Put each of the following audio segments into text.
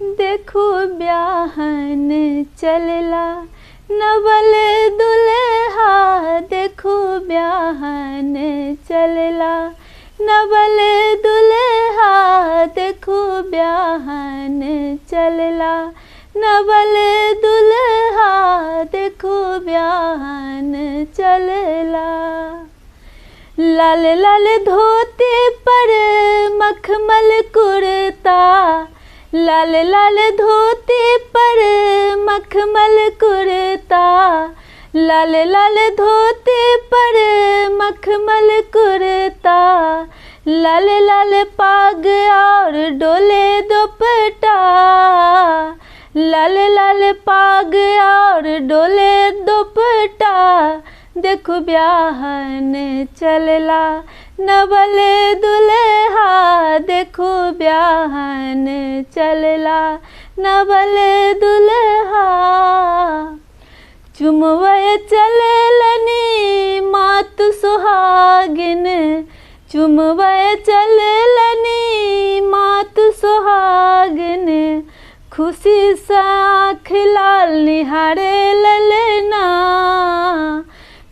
देखो ब्याहन चलला नवल दुल्हा। देखो ब्याहन चलला नवल दुल्हा। देखो ब्याहन चलला नवल दुल्हा। देखो ब्याहन चलला। लाल लाल धोती पर मखमल कुर्ता। लाल लाल धोती पर मखमल कुर्ता। लाल लाल धोती पर मखमल कुर्ता। लाल लाल पाग और डोले दुपट्टा। लाल लाल पाग और डोले दुपट्टा। देखो ब्याहन चलला नवल दुल्हा। देखो ब्याहन चलला नवल दुल्हा। चुमवय चललनी मातु सुहागिन। चुमवय चललनी मातु सुहागिन। खुशी से आँख लाल निहारे ललना।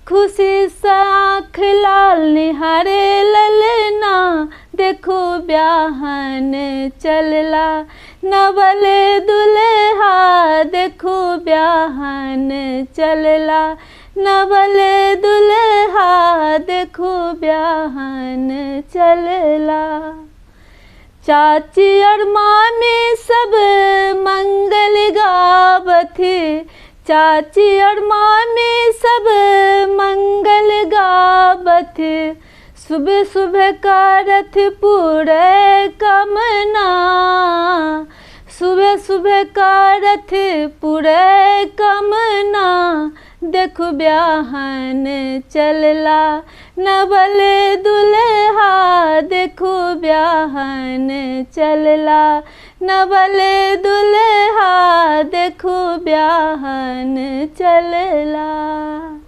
खुशी से आँख लाल निहारे ललना। देखो ब्याहन चलला नवल दुल्हा। देखो ब्याहन चलला नवल दुल्हा। देखो ब्याहन चलला। चाची और मामी सब मंगल गावथी। चाची और मामी सब मंगल गावथ। सुबह सुबह करथ पूरे कामना। सुबह सुबह करथ पूरे कामना। देखो ब्याहन चलला नवल दुल्हा। देखो ब्याहन चलला नवल दुल्हा। देखो ब्याहन चलला।